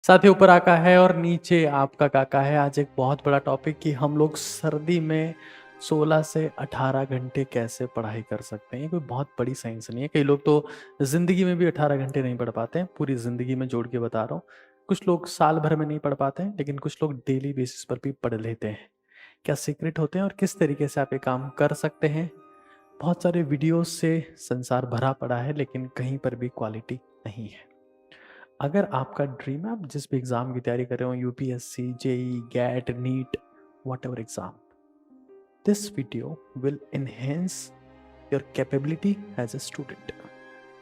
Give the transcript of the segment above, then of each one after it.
साथ ही ऊपर आका है और नीचे आपका काका है। आज एक बहुत बड़ा टॉपिक कि हम लोग सर्दी में 16 से 18 घंटे कैसे पढ़ाई कर सकते हैं। ये कोई बहुत बड़ी साइंस नहीं है। कई लोग तो ज़िंदगी में भी 18 घंटे नहीं पढ़ पाते हैं, पूरी ज़िंदगी में जोड़ के बता रहा हूँ। कुछ लोग साल भर में नहीं पढ़ पाते हैं, लेकिन कुछ लोग डेली बेसिस पर भी पढ़ लेते हैं। क्या सीक्रेट होते हैं और किस तरीके से आप ये काम कर सकते हैं? बहुत सारे वीडियोस से संसार भरा पड़ा है, लेकिन कहीं पर भी क्वालिटी नहीं है। अगर आपका ड्रीम है, आप जिस भी एग्ज़ाम की तैयारी कर रहे हो, UPSC, JE, GATE, NEET, whatever exam, this video will enhance your capability as a student.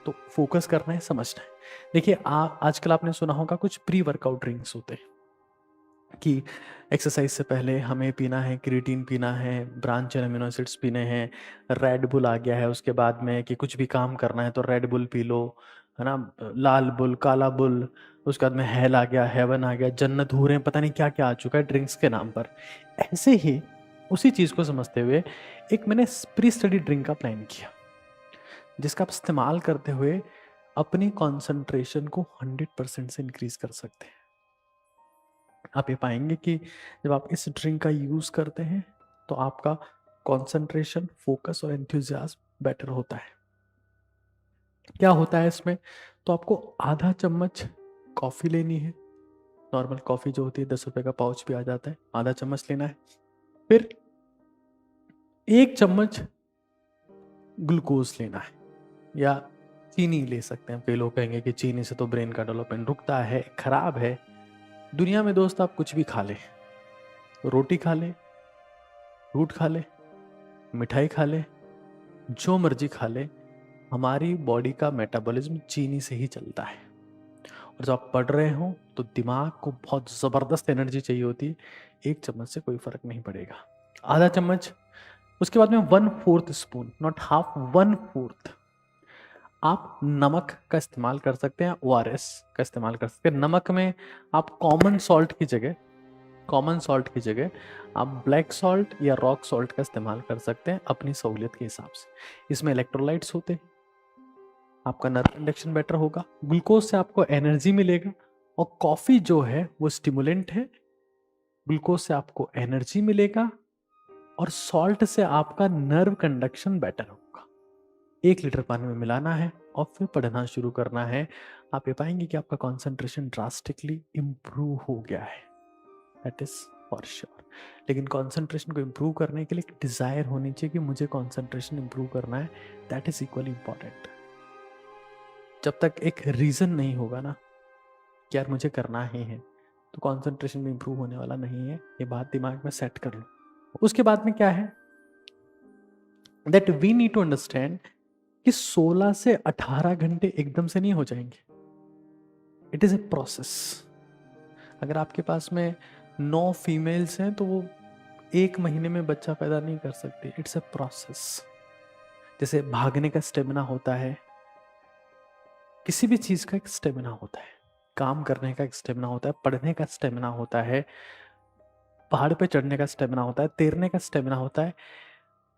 तो फोकस करना है, समझना है। देखिए, आजकल आपने सुना होगा कुछ प्री वर्कआउट ड्रिंक्स होते हैं कि एक्सरसाइज से पहले हमें पीना है, क्रिएटिन पीना है, ब्रांच अमीनो एसिड्स पीने हैं, रेड बुल आ गया है। उसके बाद में कि कुछ भी काम करना है तो रेड बुल पी लो, है ना, लाल बुल, काला बुल। उसके बाद में हेल आ गया, हेवन आ गया, जन्नत हूरें, पता नहीं क्या क्या आ चुका है ड्रिंक्स के नाम पर। ऐसे ही उसी चीज़ को समझते हुए एक मैंने प्री स्टडी ड्रिंक का प्लान किया, जिसका आप इस्तेमाल करते हुए अपनी कॉन्सेंट्रेशन को 100% से इंक्रीज कर सकते हैं। आप ये पाएंगे कि जब आप इस ड्रिंक का यूज़ करते हैं तो आपका कंसंट्रेशन, फोकस और एंथुजियाज्म बेटर होता है। क्या होता है इसमें? तो आपको आधा चम्मच कॉफ़ी लेनी है। नॉर्मल कॉफ़ी जो होती है 10 रुपए का पाउच भी आ जाता है, आधा चम्मच लेना है। फिर 1 चम्मच ग्लूकोज लेना है, या चीनी ले सकते हैं। कई लोग कहेंगे कि चीनी से तो ब्रेन का डेवलपमेंट रुकता है, खराब है। दुनिया में दोस्त आप कुछ भी खा ले, रोटी खा ले, फ्रूट खा ले, मिठाई खा ले, जो मर्जी खा ले, हमारी बॉडी का मेटाबॉलिज्म चीनी से ही चलता है। और जब आप पढ़ रहे हो तो दिमाग को बहुत ज़बरदस्त एनर्जी चाहिए होती है। 1 चम्मच से कोई फर्क नहीं पड़ेगा। आधा चम्मच, उसके बाद में 1/4 स्पून, नॉट हाफ, 1/4 आप नमक का इस्तेमाल कर सकते हैं, ORS का इस्तेमाल कर सकते हैं। नमक में आप कॉमन सॉल्ट की जगह आप ब्लैक सॉल्ट या रॉक सॉल्ट का इस्तेमाल कर सकते हैं अपनी सहूलियत के हिसाब से। इसमें इलेक्ट्रोलाइट्स होते हैं, आपका नर्व कंडक्शन बेटर होगा, ग्लूकोज से आपको एनर्जी मिलेगा। और कॉफी जो है वो स्टिमुलेंट है, ग्लूकोज से आपको एनर्जी मिलेगा और सॉल्ट से आपका नर्व कंडक्शन बेटर होगा। 1 लीटर पानी में मिलाना है और फिर पढ़ना शुरू करना है। आप ये पाएंगे कि आपका कॉन्सेंट्रेशन ड्रास्टिकली इंप्रूव हो गया है, दैट इज फॉर श्योर। लेकिन कॉन्सेंट्रेशन को इंप्रूव करने के लिए एक डिजायर होनी चाहिए कि मुझे कॉन्सेंट्रेशन इंप्रूव करना है, दैट इज इक्वली इंपॉर्टेंट। जब तक एक रीजन नहीं होगा ना कि यार मुझे करना ही है, तो कॉन्सेंट्रेशन भी इंप्रूव होने वाला नहीं है। ये बात दिमाग में सेट कर लो। उसके बाद में क्या है, that we need to understand कि 16 से 18 घंटे एकदम से नहीं हो जाएंगे। It is a process. अगर आपके पास में 9 फीमेल्स हैं तो वो 1 महीने में बच्चा पैदा नहीं कर सकती। It's a process. जैसे भागने का स्टेमिना होता है, किसी भी चीज का एक स्टेमिना होता है, काम करने का एक स्टेमिना होता है, पढ़ने का स्टेमिना होता है, पहाड़ पे चढ़ने का स्टेमिना होता है, तैरने का स्टेमिना होता है।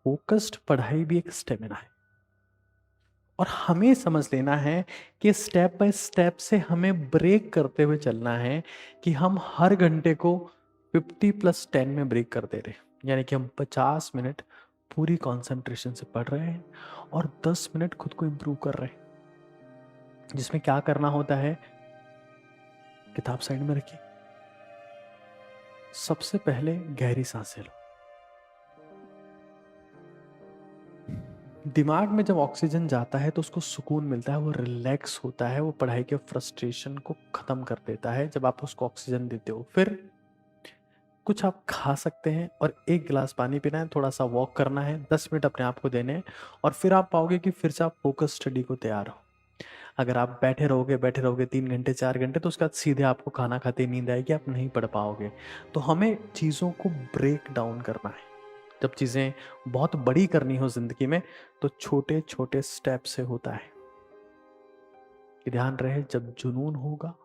फोकस्ड पढ़ाई भी एक स्टेमिना है। और हमें समझ लेना है कि स्टेप बाय स्टेप से हमें ब्रेक करते हुए चलना है कि हम हर घंटे को 50+10 में ब्रेक कर दे रहे हैं। यानी कि हम 50 मिनट पूरी कंसंट्रेशन से पढ़ रहे हैं और 10 मिनट खुद को इम्प्रूव कर रहे हैं। जिसमें क्या करना होता है, किताब साइड में रखिए, सबसे पहले गहरी सांसें लो। दिमाग में जब ऑक्सीजन जाता है तो उसको सुकून मिलता है, वो रिलैक्स होता है, वो पढ़ाई के फ्रस्ट्रेशन को खत्म कर देता है जब आप उसको ऑक्सीजन देते हो। फिर कुछ आप खा सकते हैं और 1 गिलास पानी पीना है, थोड़ा सा वॉक करना है, 10 मिनट अपने आप को देने हैं और फिर आप पाओगे कि फिर से आप फोकस स्टडी को तैयार हो। अगर आप बैठे रहोगे 3 घंटे 4 घंटे, तो उसके बाद सीधे आपको खाना खाते ही नींद आएगी, आप नहीं पढ़ पाओगे। तो हमें चीज़ों को ब्रेक डाउन करना है। जब चीज़ें बहुत बड़ी करनी हो जिंदगी में तो छोटे छोटे स्टेप से होता है। कि ध्यान रहे, जब जुनून होगा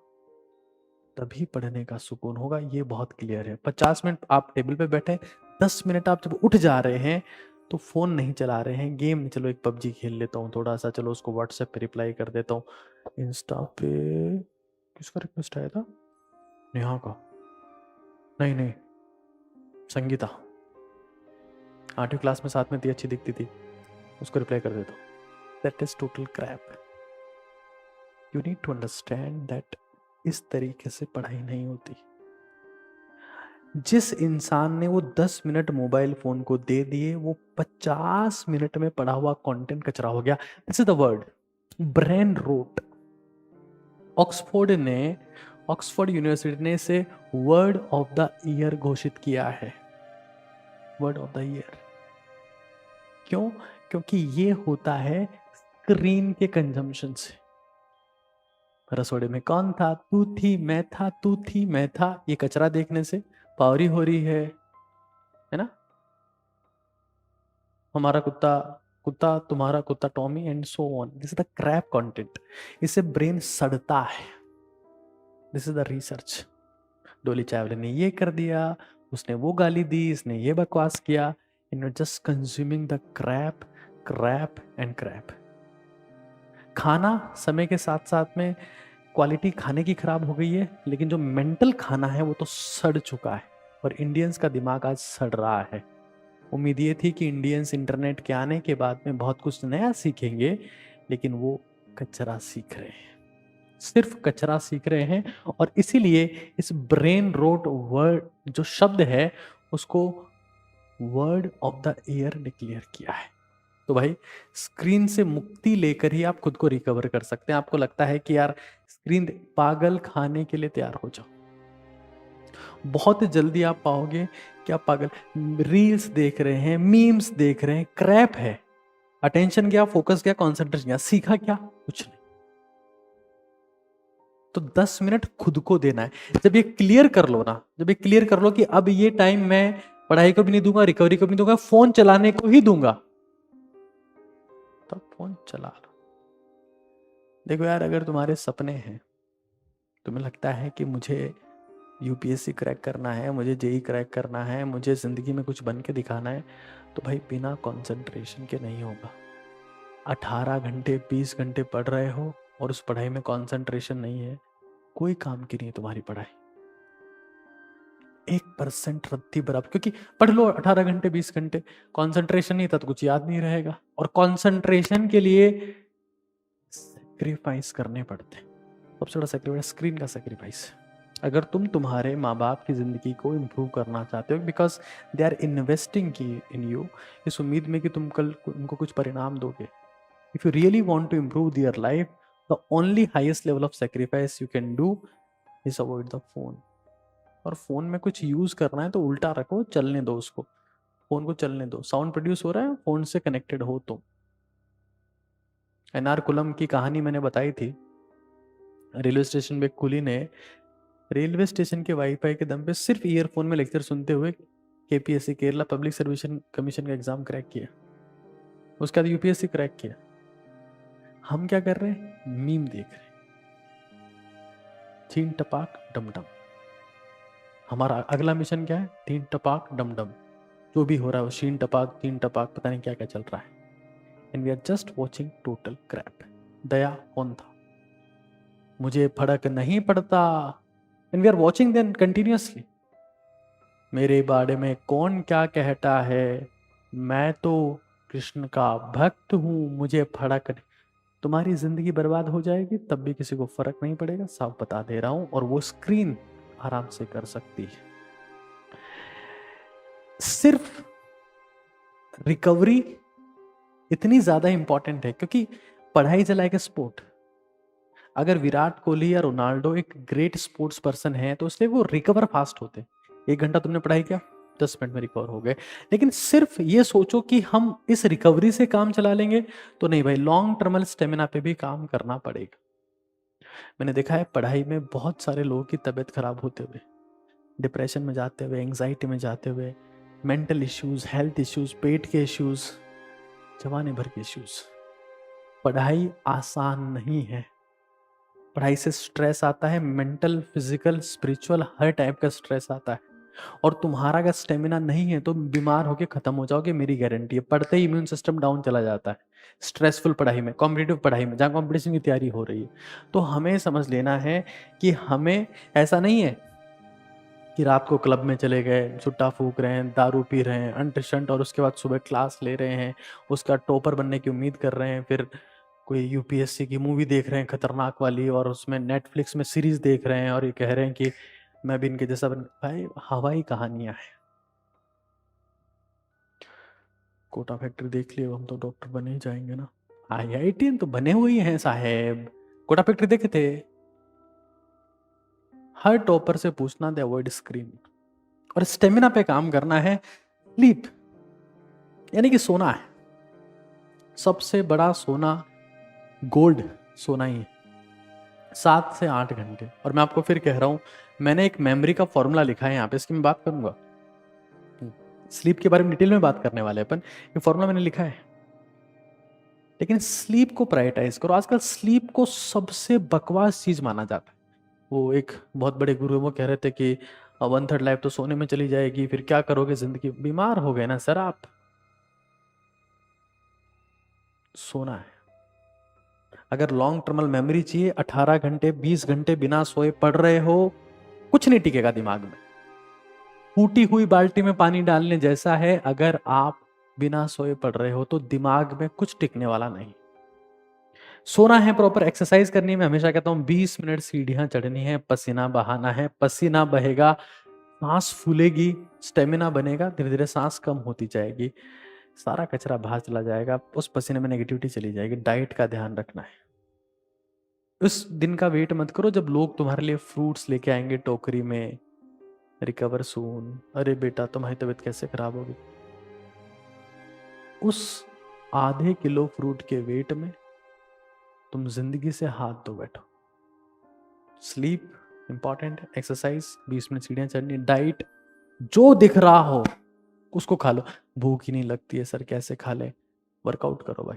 तभी पढ़ने का सुकून होगा। ये बहुत क्लियर है। 50 मिनट आप टेबल पे बैठे, 10 मिनट आप जब उठ जा रहे हैं तो फोन नहीं चला रहे हैं, गेम नहीं, चलो एक पबजी खेल लेता हूँ थोड़ा सा, चलो उसको व्हाट्सएप पे रिप्लाई कर देता हूँ। इंस्टा पे किसका रिक्वेस्ट आया था? नेहा का, नहीं नहीं, संगीता 8वीं क्लास में साथ में थी, अच्छी दिखती थी, उसको रिप्लाई कर देता हूँ। That is total crap. You need to understand that इस तरीके से पढ़ाई नहीं होती। जिस इंसान ने वो 10 मिनट मोबाइल फोन को दे दिए, वो 50 मिनट में पढ़ा हुआ कंटेंट कचरा हो गया। This is the word brain rot. Oxford university ने इसे वर्ड ऑफ द ईयर घोषित किया है। वर्ड ऑफ द ईयर क्यों? क्योंकि ये होता है स्क्रीन के कंजम्पशन से। रसोड़े में कौन था? तू थी, मैं था, तू थी, मैं था। ये कचरा देखने से पावरी हो रही है ना? हमारा कुत्ता कुत्ता, तुम्हारा कुत्ता Tommy, and so on. This is the crap content. इससे ब्रेन सड़ता है। This is the research. Dolly Chawle ने ये कर दिया, उसने वो गाली दी, इसने ये बकवास किया। In just consuming the crap crap and crap. खाना समय के साथ साथ में क्वालिटी खाने की खराब हो गई है, लेकिन जो मेंटल खाना है वो तो सड़ चुका है। और इंडियंस का दिमाग आज सड़ रहा है। उम्मीद ये थी कि इंडियंस इंटरनेट के आने के बाद में बहुत कुछ नया सीखेंगे, लेकिन वो कचरा सीख रहे हैं, सिर्फ कचरा सीख रहे हैं। और इसीलिए इस ब्रेन रोट वर्ड जो शब्द है, उसको word of the year declare किया है। तो भाई स्क्रीन से मुक्ति लेकर ही आप खुद को रिकवर कर सकते हैं। आपको लगता है कि यार स्क्रीन, पागल खाने के लिए तैयार हो जाओ। बहुत जल्दी आप पाओगे कि आप पागल रील्स देख रहे हैं, मीम्स देख रहे हैं, क्रैप है। अटेंशन गया, फोकस गया, कॉन्सेंट्रेशन गया, सीखा क्या? कुछ नहीं। तो 10 मिनट खुद को देना है। जब ये क्लियर कर लो ना, जब ये क्लियर कर लो कि अब ये टाइम मैं पढ़ाई को भी नहीं दूंगा, रिकवरी को भी नहीं दूंगा, फोन चलाने को ही दूंगा, तब फोन चला लो। देखो यार, अगर तुम्हारे सपने हैं, तुम्हें लगता है कि मुझे यूपीएससी क्रैक करना है, मुझे जेई क्रैक करना है, मुझे जिंदगी में कुछ बन के दिखाना है, तो भाई बिना कंसंट्रेशन के नहीं होगा। 18 घंटे 20 घंटे पढ़ रहे हो और उस पढ़ाई में कंसंट्रेशन नहीं है, कोई काम की नहीं है तुम्हारी पढ़ाई। 1% रत्ती बराबर। क्योंकि पढ़ लो 18 घंटे 20 घंटे, कंसंट्रेशन नहीं था तो कुछ याद नहीं रहेगा। और कंसंट्रेशन के लिए सेक्रीफाइस करने पड़ते हैं। सबसे बड़ा सेक्रीफाइस स्क्रीन का सेक्रीफाइस। अगर तुम तुम्हारे माँ बाप की जिंदगी को इम्प्रूव करना चाहते हो, because they are investing in you, इस उम्मीद में कि तुम कल उनको कुछ परिणाम दोगे, if you really want to improve their life, the only highest level of sacrifice you can do is avoid the phone. और फोन में कुछ यूज करना है तो उल्टा रखो, चलने दो उसको, फोन को चलने दो। साउंड प्रोड्यूस हो रहा है, फोन से कनेक्टेड हो तुम। एनआर कुलम की कहानी मैंने बताई थी। रेलवे स्टेशन पे कुली ने रेलवे स्टेशन के वाईफाई के दम पे सिर्फ ईयरफोन में लेक्चर सुनते हुए KPSC, Kerala public service commission का एग्जाम क्रैक किया। उसके बाद यूपीएससी क्रैक किया। हम क्या कर रहे हैं? मीम देख रहे हैं, छीन टपाक डम डम। हमारा अगला मिशन क्या है? तीन टपाक डम डम। जो भी हो रहा है वो शीन टपाक, तीन टपाक, पता नहीं क्या क्या चल रहा है। And we are just watching total crap. Daya कौन था? मुझे फर्क नहीं पड़ता। And we are watching then continuously. मेरे बारे में कौन क्या कहता है, मैं तो कृष्ण का भक्त हूं, मुझे फर्क नहीं। तुम्हारी जिंदगी बर्बाद हो जाएगी, तब भी किसी को फर्क नहीं पड़ेगा, साफ बता दे रहा हूं। और वो स्क्रीन आराम से कर सकती है। सिर्फ रिकवरी इतनी ज्यादा इंपॉर्टेंट है क्योंकि पढ़ाई इज लाइक ए स्पोर्ट। अगर विराट कोहली या रोनाल्डो एक ग्रेट स्पोर्ट्स पर्सन है तो इसलिए वो रिकवर फास्ट होते। 1 घंटा तुमने पढ़ाई किया, 10 मिनट में रिकवर हो गए। लेकिन सिर्फ ये सोचो कि हम इस रिकवरी से काम चला लेंगे तो नहीं भाई, लॉन्ग टर्मल स्टेमिना पे भी काम करना पड़ेगा। मैंने देखा है पढ़ाई में बहुत सारे लोगों की तबीयत खराब होते हुए, डिप्रेशन में जाते हुए, एंग्जाइटी में जाते हुए, मेंटल इश्यूज, हेल्थ इश्यूज, पेट के इश्यूज, जवानी भर के इश्यूज। पढ़ाई आसान नहीं है। पढ़ाई से स्ट्रेस आता है, मेंटल, फिजिकल, स्पिरिचुअल, हर टाइप का स्ट्रेस आता है। और तुम्हारा अगर स्टेमिना नहीं है तो बीमार होके खत्म हो जाओगे, मेरी गारंटी है। पढ़ते ही इम्यून सिस्टम डाउन चला जाता है। स्ट्रेसफुल पढ़ाई में, कॉम्पिटिटिव पढ़ाई में, जहाँ कॉम्पिटिशन की तैयारी हो रही है, तो हमें समझ लेना है कि हमें ऐसा नहीं है कि रात को क्लब में चले गए, सुट्टा फूक रहे हैं, दारू पी रहे हैं अंट, और उसके बाद सुबह क्लास ले रहे हैं, उसका टॉपर बनने की उम्मीद कर रहे हैं, फिर कोई यूपीएससी की मूवी देख रहे हैं खतरनाक वाली, और उसमें नेटफ्लिक्स में सीरीज देख रहे हैं और ये कह रहे हैं कि मैं भी इनके जैसा बन। भाई हवाई कहानियां हैं। कोटा फैक्ट्री देख लियो, हम तो डॉक्टर बने ही जाएंगे ना। आईआईटी तो बने हुए ही हैं साहेब। कोटा फैक्ट्री देखे थे? हर टॉपर से पूछना, दे अवॉइड स्क्रीन। और स्टेमिना पे काम करना है, स्लीप यानी कि सोना है। सबसे बड़ा सोना, गोल्ड सोना ही है, 7 से 8 घंटे। और मैं आपको फिर कह रहा हूं, मैंने एक मेमोरी का फॉर्मूला लिखा है यहाँ पे, इसकी मैं बात करूंगा, स्लीप के बारे में डिटेल में बात करने वाले अपन। ये फॉर्मूला मैंने लिखा है, लेकिन स्लीप को प्रायोरिटाइज करो। आजकल स्लीप को सबसे बकवास चीज माना जाता है। वो एक बहुत बड़े गुरु वो कह रहे थे कि 1/3 लाइफ तो सोने में चली जाएगी, फिर क्या करोगे जिंदगी। बीमार हो गए ना सर आप। सोना है। अगर लॉन्ग टर्मल मेमोरी चाहिए, 18 घंटे 20 घंटे बिना सोए पढ़ रहे हो, कुछ नहीं टिकेगा दिमाग में। फूटी हुई बाल्टी में पानी डालने जैसा है। अगर आप बिना सोए पढ़ रहे हो तो दिमाग में कुछ टिकने वाला नहीं। सोना है, प्रॉपर एक्सरसाइज करनी है। मैं हमेशा कहता हूं 20 मिनट सीढ़ियां चढ़नी है, पसीना बहाना है, पसीना बहेगा, सांस फूलेगी, स्टेमिना बनेगा, धीरे धीरे सांस कम होती जाएगी, सारा कचरा बाहर चला जाएगा, उस पसीने में नेगेटिविटी चली जाएगी। डाइट का ध्यान रखना है। उस दिन का वेट मत करो जब लोग तुम्हारे लिए फ्रूट्स लेके आएंगे टोकरी में, रिकवर सून, अरे बेटा तुम्हारी तबीयत कैसे खराब होगी। उस आधे किलो फ्रूट के वेट में तुम जिंदगी से हाथ धो बैठो। स्लीप इंपॉर्टेंट है, एक्सरसाइज 20 मिनट सीढ़ियां चढ़नी, डाइट जो दिख रहा हो उसको खा लो। भूख ही नहीं लगती है सर, कैसे खा ले? वर्कआउट करो भाई,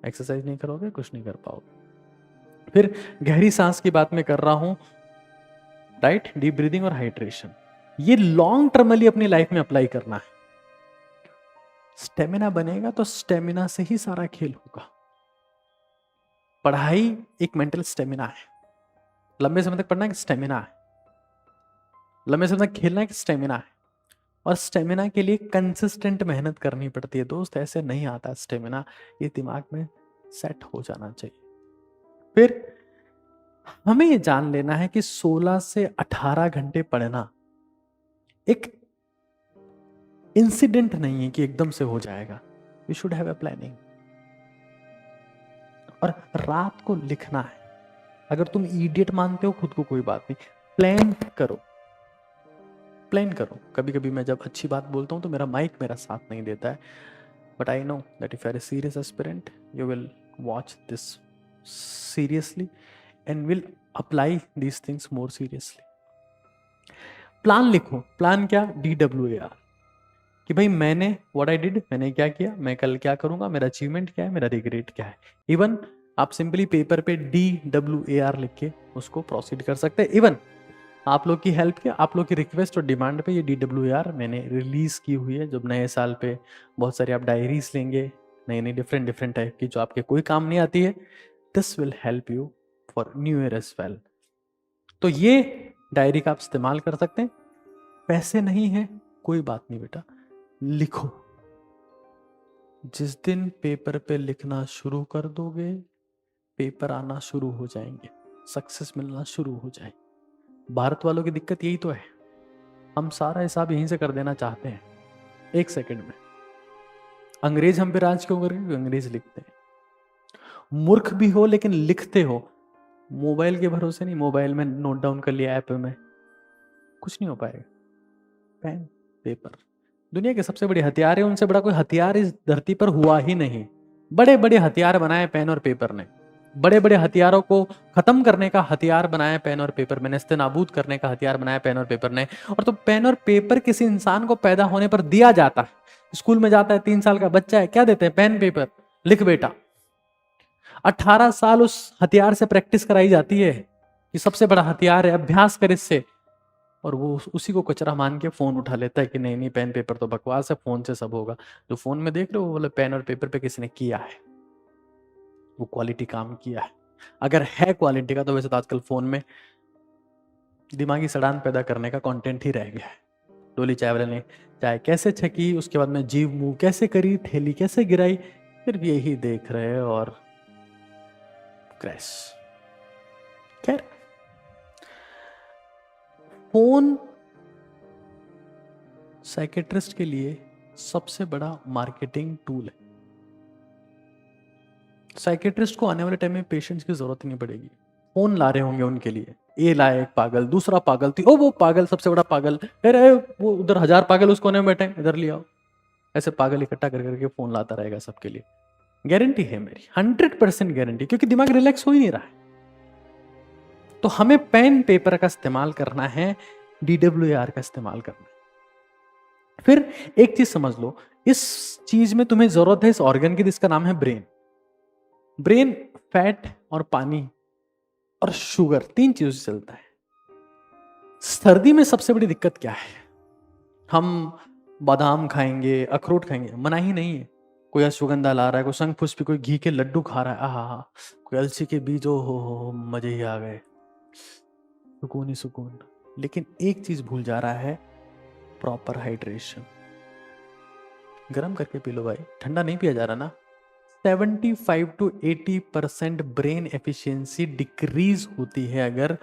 एक्सरसाइज नहीं करोगे कुछ नहीं कर पाओगे। फिर गहरी सांस की बात मैं कर रहा हूं, डाइट, डीप ब्रीदिंग और हाइड्रेशन, ये लॉन्ग टर्मली अपनी लाइफ में अप्लाई करना है। स्टेमिना बनेगा तो स्टेमिना से ही सारा खेल होगा। पढ़ाई एक मेंटल स्टेमिना है, लंबे समय तक पढ़ना एक स्टेमिना है, लंबे समय तक खेलना एक स्टेमिना है, और स्टेमिना के लिए कंसिस्टेंट मेहनत करनी पड़ती है दोस्त, ऐसे नहीं आता स्टेमिना। ये दिमाग में सेट हो जाना चाहिए। फिर हमें ये जान लेना है कि 16 से 18 घंटे पढ़ना एक इंसिडेंट नहीं है कि एकदम से हो जाएगा। We should have a planning. और रात को लिखना है। अगर तुम इडियट मानते हो खुद को, कोई बात नहीं, प्लान करो, प्लान करो। कभी कभी मैं जब अच्छी बात बोलता हूं तो मेरा माइक मेरा साथ नहीं देता है, but I know that if you are a serious aspirant you will watch this seriously and will apply these things more seriously. Plan लिखो। प्लान क्या? DWAR, कि भाई मैंने व्हाट आई डिड, मैंने क्या किया, मैं कल क्या करूंगा, मेरा अचीवमेंट क्या है, मेरा रिग्रेट क्या है। इवन आप सिंपली पेपर पे DWAR लिख के उसको प्रोसीड कर सकते हैं। इवन आप लोग की हेल्प के, आप लोग की रिक्वेस्ट और डिमांड पे ये DWAR मैंने रिलीज की हुई है। जब नए साल पे बहुत सारी आप डायरीज लेंगे, नई नई डिफरेंट डिफरेंट टाइप की, जो आपके कोई काम नहीं आती है, this will help you for new year as well. तो ये डायरी का आप इस्तेमाल कर सकते हैं। पैसे नहीं है कोई बात नहीं बेटा, लिखो। जिस दिन पेपर पे लिखना शुरू कर दोगे, पेपर आना शुरू हो जाएंगे, सक्सेस मिलना शुरू हो जाए। भारत वालों की दिक्कत यही तो है, हम सारा हिसाब यहीं से कर देना चाहते हैं 1 सेकंड में। अंग्रेज हम पे राज क्यों कर रहे? अंग्रेज लिखते हैं। मूर्ख भी हो लेकिन लिखते हो। मोबाइल के भरोसे नहीं, मोबाइल में नोट डाउन कर लिया ऐप में, कुछ नहीं हो पाएगा। पेन पेपर दुनिया के सबसे बड़े हथियार है, उनसे बड़ा कोई हथियार इस धरती पर हुआ ही नहीं। बड़े बड़े हथियार बनाए पेन और पेपर ने, बड़े बड़े हथियारों को खत्म करने का हथियार बनाया पेन और पेपर में, नेस्तनाबूद करने का हथियार बनाया पेन और पेपर ने। और तो पेन और पेपर किसी इंसान को पैदा होने पर दिया जाता है। स्कूल में जाता है, 3 साल का बच्चा है, क्या देते हैं? पेन पेपर, लिख बेटा। 18 साल उस हथियार से प्रैक्टिस कराई जाती है कि सबसे बड़ा हथियार है, अभ्यास कर इससे। और वो उसी को कचरा मान के फोन उठा लेता है कि नहीं नहीं पेन पेपर तो बकवास है, फोन से सब होगा। जो फोन में देख रहे हो वो बोले पेन और पेपर पे किसी ने किया है, वो क्वालिटी काम किया है। अगर है क्वालिटी का तो वैसे तो आजकल फोन में दिमागी सड़ान पैदा करने का कंटेंट ही रह गया है। डोली चाय वाले ने चाय कैसे छकी, उसके बाद में जीव मुंह कैसे करी, थैली कैसे गिराई, फिर भी यही देख रहे और क्रैश। खैर, फोन साइकेट्रिस्ट के लिए सबसे बड़ा मार्केटिंग टूल है। साइकेट्रिस्ट को आने वाले टाइम में पेशेंट्स की जरूरत नहीं पड़ेगी, फोन ला रहे होंगे उनके लिए। ये लाए एक पागल, दूसरा पागल थी, ओ वो पागल सबसे बड़ा पागल, अरे वो उधर 1000 पागल उस कोने में बैठे, इधर ले आओ। ऐसे पागल इकट्ठा कर करके फोन लाता रहेगा सबके लिए। गारंटी है मेरी, 100% गारंटी, क्योंकि दिमाग रिलैक्स हो ही नहीं रहा है। तो हमें पेन पेपर का इस्तेमाल करना है, DWAR का इस्तेमाल करना है। फिर एक चीज समझ लो, इस चीज में तुम्हें जरूरत है इस ऑर्गन की, जिसका नाम है ब्रेन। ब्रेन फैट और पानी और शुगर, 3 चीजों से चलता है। सर्दी में सबसे बड़ी दिक्कत क्या है? हम बादाम खाएंगे, अखरोट खाएंगे, मना ही नहीं है। कोई अश्वगंधा ला रहा है, कोई शंख-पुष्पी, कोई घी के लड्डू खा रहा है, आहा, कोई अलसी के बीज, ओ हो मजे ही आ गए, सुकून ही सुकून। लेकिन एक चीज भूल जा रहा है, प्रॉपर हाइड्रेशन। गर्म करके पी लो भाई, ठंडा नहीं पिया जा रहा ना। 75 to 80% ब्रेन एफिशिएंसी डिक्रीज होती है अगर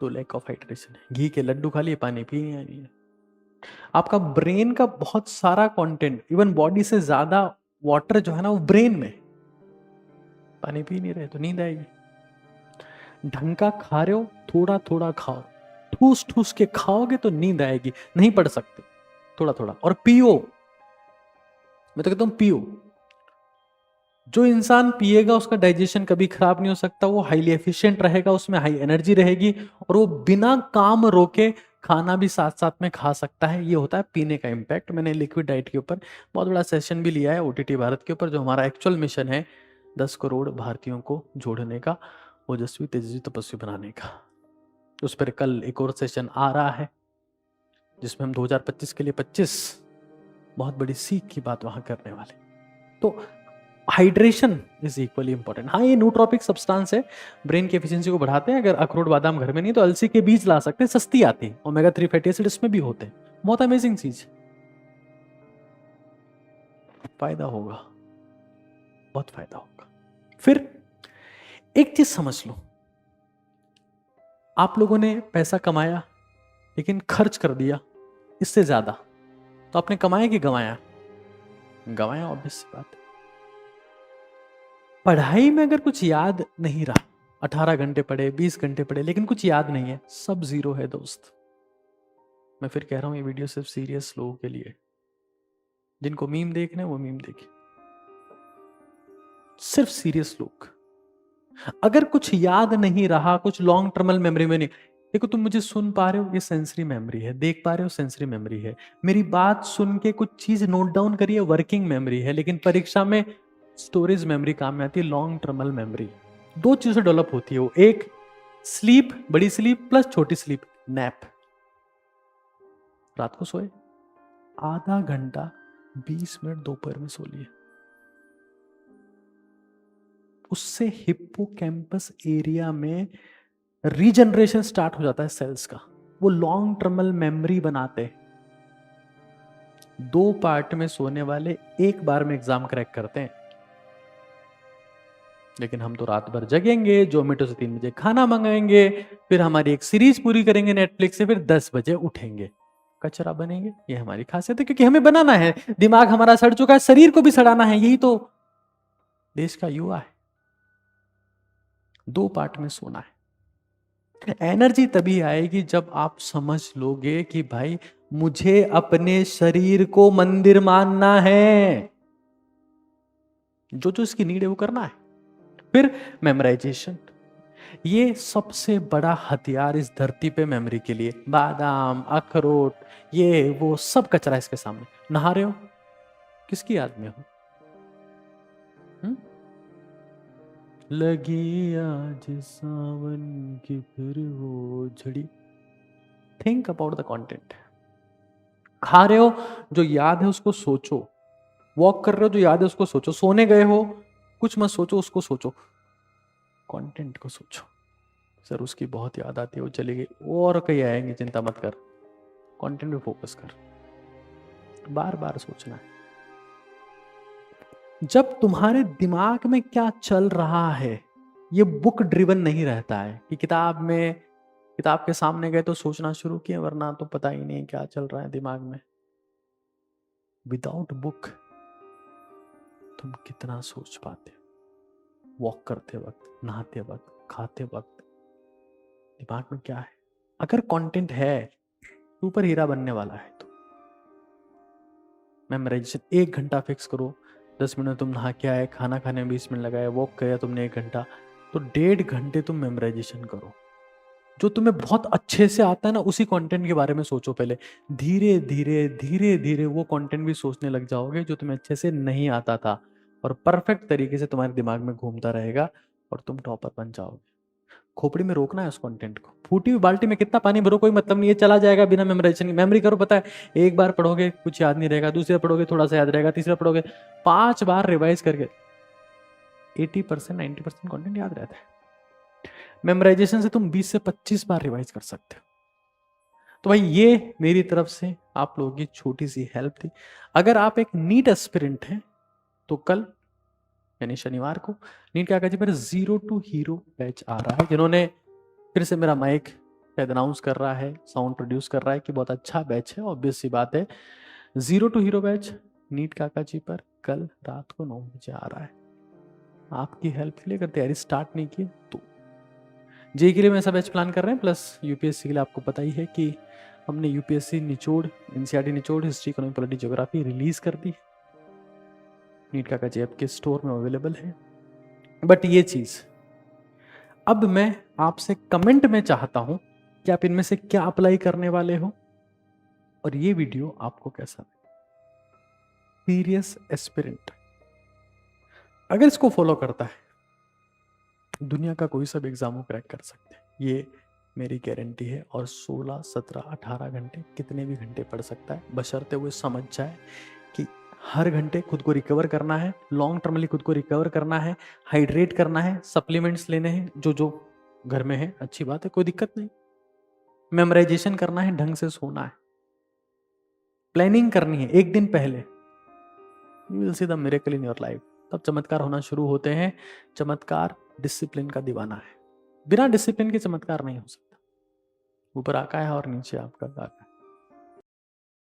तो लैक ऑफ हाइड्रेशन है। घी के लड्डू खा लिए, पानी पी नहीं है। आपका ब्रेन का बहुत सारा कंटेंट, इवन बॉडी से ज्यादा वाटर जो है ना वो ब्रेन में। पानी पी नहीं रहे तो नींद आएगी। ढंग का खा रहे हो, थोड़ा थोड़ा खाओ, ठूस ठूस के खाओगे तो नींद आएगी। नहीं पढ़ सकते, थोड़ा थोड़ा। और पियो, मैं तो कहता हूं पियो। जो इंसान पिएगा उसका डाइजेशन कभी खराब नहीं हो सकता, वो हाईली एफिशिएंट रहेगा, उसमें हाई एनर्जी रहेगी, और वो बिना काम रोके खाना भी साथ साथ में खा सकता है। ये होता है पीने का इम्पैक्ट। मैंने लिक्विड डाइट के ऊपर बहुत बड़ा सेशन भी लिया है OTT भारत के ऊपर, जो हमारा एक्चुअल मिशन है 10 करोड़ भारतीयों को जोड़ने का, ओजस्वी तेजस्वी तपस्वी बनाने का। उस पर कल एक और सेशन आ रहा है, जिसमें हम 2025 के लिए 25 बहुत बड़ी सीख की बात वहां करने वाले। तो हाइड्रेशन इज इक्वली इंपॉर्टेंट। हाँ, ये न्यूट्रोपिक सब्सटेंस है, ब्रेन की एफिशिएंसी को बढ़ाते हैं। अगर अखरोट बादाम घर में नहीं तो अलसी के बीज ला सकते हैं, सस्ती आती है, ओमेगा 3 फैटी एसिड इसमें भी होते हैं। बहुत अमेजिंग चीज, फायदा होगा, बहुत फायदा होगा। फिर एक चीज समझ लो, आप लोगों ने पैसा कमाया लेकिन खर्च कर दिया इससे ज्यादा, तो आपने कमाया कि गंवाया? गंवाया, ऑब्वियस सी बात है। पढ़ाई में अगर कुछ याद नहीं रहा, 18 घंटे पढ़े, 20 घंटे पढ़े, लेकिन कुछ याद नहीं है, सब जीरो है दोस्त। मैं फिर कह रहा हूं, ये वीडियो सिर्फ सीरियस लोगों के लिए। जिनको मीम देखने वो मीम देखे, सिर्फ सीरियस लोग। अगर कुछ याद नहीं रहा, कुछ लॉन्ग टर्मल मेमोरी में नहीं। देखो, तुम मुझे सुन पा रहे हो, ये सेंसरी मेमोरी है। देख पा रहे हो, सेंसरी मेमोरी है। मेरी बात सुन के कुछ चीज नोट डाउन करिए, वर्किंग मेमोरी है। लेकिन परीक्षा में स्टोरेज मेमोरी काम में आती है, लॉन्ग टर्मल मेमोरी। 2 चीजों से डेवलप होती है वो, एक स्लीप, बड़ी स्लीप प्लस छोटी स्लीप, नैप। रात को सोए, आधा घंटा 20 मिनट दोपहर में सो लिए, उससे हिप्पोकैम्पस एरिया में रीजनरेशन स्टार्ट हो जाता है सेल्स का। वो लॉन्ग टर्मल मेमोरी बनाते। 2 पार्ट में सोने वाले एक बार में एग्जाम क्रैक करते हैं। लेकिन हम तो रात भर जगेंगे, जोमेटो से 3 बजे खाना मंगाएंगे, फिर हमारी एक सीरीज पूरी करेंगे नेटफ्लिक्स से, फिर 10 बजे उठेंगे, कचरा बनेंगे। ये हमारी खासियत है, क्योंकि हमें बनाना है। दिमाग हमारा सड़ चुका है, शरीर को भी सड़ाना है, यही तो देश का युवा है। 2 पार्ट में सोना है। एनर्जी तभी आएगी जब आप समझ लोगे कि भाई मुझे अपने शरीर को मंदिर मानना है, जो जो इसकी नीड है वो करना है। फिर मेमोराइजेशन, ये सबसे बड़ा हथियार इस धरती पे मेमोरी के लिए। बादाम, अखरोट, ये वो सब कचरा इसके सामने। नहा रहे हो, किसकी याद में हो? लगी आज सावन की फिर वो झड़ी। Think about the content. खा रहे हो, जो याद है उसको सोचो। वॉक कर रहे हो, जो याद है उसको सोचो। सोने गए हो, कुछ मत सोचो, उसको सोचो, कंटेंट को सोचो। सर उसकी बहुत याद आती है, वो चली गई, और कहीं आएंगी, चिंता मत कर, कंटेंट पे फोकस कर, बार बार सोचना है। जब तुम्हारे दिमाग में क्या चल रहा है, ये बुक ड्रिवन नहीं रहता है कि किताब के सामने गए तो सोचना शुरू किया, वरना तो पता ही नहीं क्या चल रहा है दिमाग में। विदाउट बुक तुम कितना सोच पाते हो, वॉक करते वक्त, नहाते वक्त, खाते वक्त, दिमाग में क्या है। अगर कंटेंट है, सुपर हीरा बनने वाला है, तो मेमोराइजेशन 1 घंटा फिक्स करो। 10 मिनट तुम नहा के आए, खाना खाने में 20 मिनट लगाए, वॉक किया तुमने 1 घंटा, तो 1.5 घंटे तुम मेमोराइजेशन करो। जो तुम्हें बहुत अच्छे से आता है ना, उसी कंटेंट के बारे में सोचो पहले। धीरे धीरे धीरे धीरे वो कंटेंट भी सोचने लग जाओगे जो तुम्हें अच्छे से नहीं आता था, और परफेक्ट तरीके से तुम्हारे दिमाग में घूमता रहेगा और तुम टॉपर बन जाओगे। खोपड़ी में रोकना है उस कंटेंट को। फूटी हुई बाल्टी में कितना पानी भरो कोई मतलब नहीं है, चला जाएगा बिना मेमोराइजेशन की। मेमोरी करो, पता है, एक बार पढ़ोगे कुछ याद नहीं रहेगा, दूसरी बार पढ़ोगे थोड़ा सा याद रहेगा, तीसरा पढ़ोगे, 5 बार रिवाइज करके 80% 90% कंटेंट याद रहता है। मेमोराइजेशन से तुम 20 से 25 बार रिवाइज कर सकते हो। तो भाई ये मेरी तरफ से आप लोगों की छोटी सी हेल्प थी। अगर आप एक नीट एस्पिरेंट हैं तो कल यानी शनिवार को नीट के आकाजी पर 0 to हीरो बैच आ रहा है। जिन्होंने, फिर से मेरा माइक शायद अनाउंस कर रहा है, साउंड प्रोड्यूस कर रहा है कि बहुत अच्छा बैच है, ऑब्वियस सी बात है। 0 to हीरो बैच नीट काकाजी पर कल रात को 9 बजे आ रहा है। आपकी हेल्प के लिए, अगर तैयारी स्टार्ट नहीं की तो जे के लिए हम ऐसा बैच प्लान कर रहे हैं, प्लस यूपीएससी के लिए आपको पता ही है कि हमने यूपीएससी निचोड़, एनसीईआरटी निचोड़, history, economy, polity, geography release कर दी। नीट काकाजी ऐप के स्टोर में अवेलेबल है। बट ये चीज अब मैं आपसे कमेंट में चाहता हूं कि आप इनमें से क्या अप्लाई करने वाले हो और ये वीडियो आपको कैसा लगा। सीरियस एस्पिरेंट अगर इसको फॉलो करता है, दुनिया का कोई सा भी एग्जाम को क्रैक कर सकते हैं, ये मेरी गारंटी है। और 16, 17, 18 घंटे, कितने भी घंटे पढ़ सकता है, बशर्ते वो समझ जाए कि हर घंटे खुद को रिकवर करना है, लॉन्ग टर्मली खुद को रिकवर करना है, हाइड्रेट करना है, सप्लीमेंट्स लेने हैं जो जो घर में है, अच्छी बात है, कोई दिक्कत नहीं। मेमोराइजेशन करना है, ढंग से सोना है, प्लानिंग करनी है एक दिन पहले। You will see the miracle in your life. तब चमत्कार होना शुरू होते हैं। चमत्कार डिसिप्लिन का दीवाना है, बिना डिसिप्लिन के चमत्कार नहीं हो सकता। ऊपर आका है और नीचे आपका काका है।